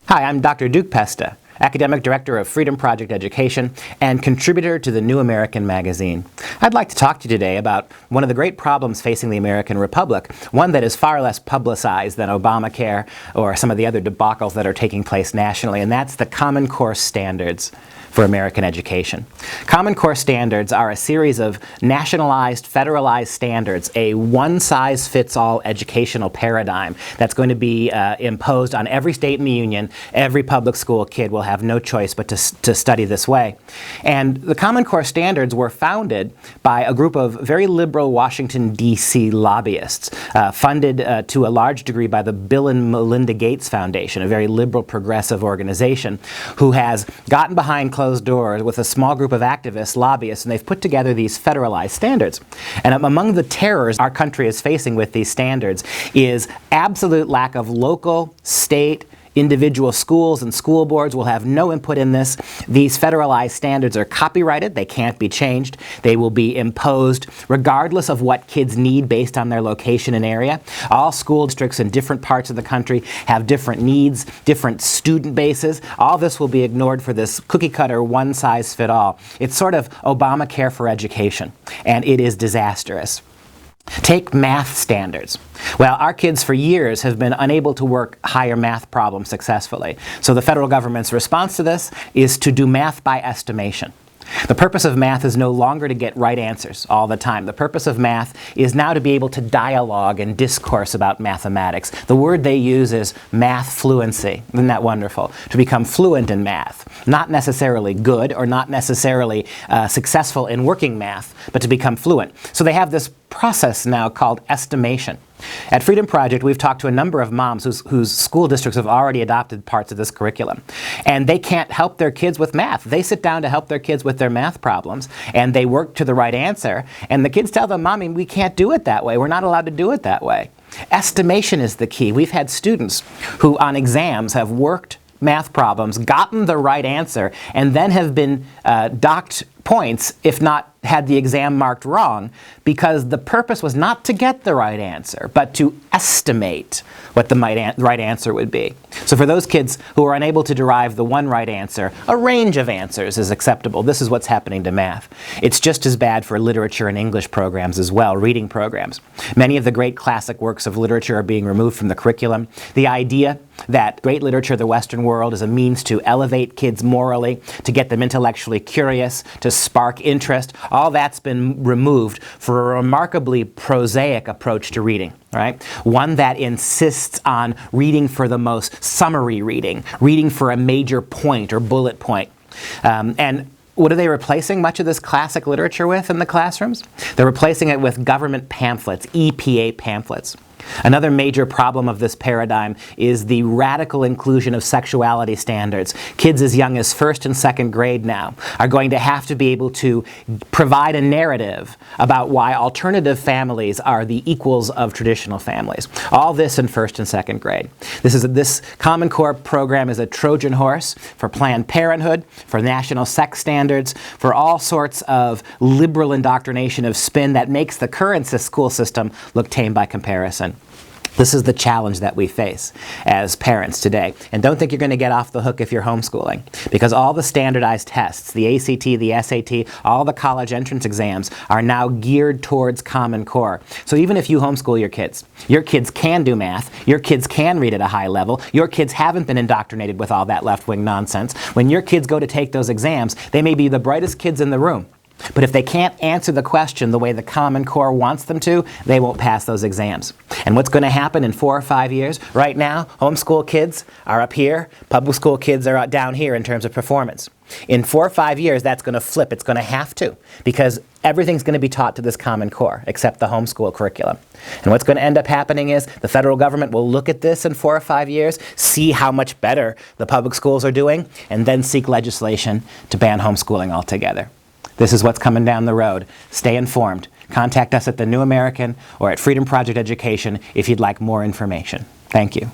Hi, I'm Dr. Duke Pesta, Academic Director of Freedom Project Education and contributor to the New American magazine. I'd like to talk to you today about one of the great problems facing the American Republic, one that is far less publicized than Obamacare or some of the other debacles that are taking place nationally, and that's the Common Core standards for American education. Common Core standards are a series of nationalized, federalized standards, a one-size-fits-all educational paradigm that's going to be imposed on every state in the union. Every public school kid will have no choice but to study this way. And the Common Core standards were founded by a group of very liberal Washington, D.C. lobbyists, funded to a large degree by the Bill and Melinda Gates Foundation, a very liberal progressive organization, who has gotten behind closed doors with a small group of activists, lobbyists, and they've put together these federalized standards. And among the terrors our country is facing with these standards is absolute lack of local, state, individual schools and school boards will have no input in this. These federalized standards are copyrighted. They can't be changed. They will be imposed regardless of what kids need based on their location and area. All school districts in different parts of the country have different needs, different student bases. All this will be ignored for this cookie-cutter, one-size-fit-all. It's sort of Obamacare for education, and it is disastrous. Take math standards. Well, our kids for years have been unable to work higher math problems successfully. So the federal government's response to this is to do math by estimation. The purpose of math is no longer to get right answers all the time. The purpose of math is now to be able to dialogue and discourse about mathematics. The word they use is math fluency. Isn't that wonderful? To become fluent in math. Not necessarily good or not necessarily successful in working math, but to become fluent. So they have this process now called estimation. At Freedom Project, we've talked to a number of moms whose school districts have already adopted parts of this curriculum. And they can't help their kids with math. They sit down to help their kids with their math problems, and they work to the right answer. And the kids tell them, "Mommy, we can't do it that way. We're not allowed to do it that way." Estimation is the key. We've had students who on exams have worked math problems, gotten the right answer, and then have been docked points, if not had the exam marked wrong, because the purpose was not to get the right answer, but to estimate what the right answer would be. So for those kids who are unable to derive the one right answer, a range of answers is acceptable. This is what's happening to math. It's just as bad for literature and English programs as well, reading programs. Many of the great classic works of literature are being removed from the curriculum. The idea that great literature of the Western world is a means to elevate kids morally, to get them intellectually curious, to spark interest, all that's been removed for a remarkably prosaic approach to reading, right? One that insists on reading for the most summary reading, reading for a major point or bullet point. And what are they replacing much of this classic literature with in the classrooms? They're replacing it with government pamphlets, EPA pamphlets. Another major problem of this paradigm is the radical inclusion of sexuality standards. Kids as young as first and second grade now are going to have to be able to provide a narrative about why alternative families are the equals of traditional families. All this in first and second grade. This Common Core program is a Trojan horse for Planned Parenthood, for national sex standards, for all sorts of liberal indoctrination of spin that makes the current school system look tame by comparison. This is the challenge that we face as parents today. And don't think you're going to get off the hook if you're homeschooling, because all the standardized tests, the ACT, the SAT, all the college entrance exams are now geared towards Common Core. So even if you homeschool your kids can do math, your kids can read at a high level, your kids haven't been indoctrinated with all that left-wing nonsense. When your kids go to take those exams, they may be the brightest kids in the room. But if they can't answer the question the way the Common Core wants them to, they won't pass those exams. And what's going to happen in 4 or 5 years? Right now, homeschool kids are up here, public school kids are down here in terms of performance. In 4 or 5 years, that's going to flip. It's going to have to, because everything's going to be taught to this Common Core, except the homeschool curriculum. And what's going to end up happening is the federal government will look at this in 4 or 5 years, see how much better the public schools are doing, and then seek legislation to ban homeschooling altogether. This is what's coming down the road. Stay informed. Contact us at the New American or at Freedom Project Education if you'd like more information. Thank you.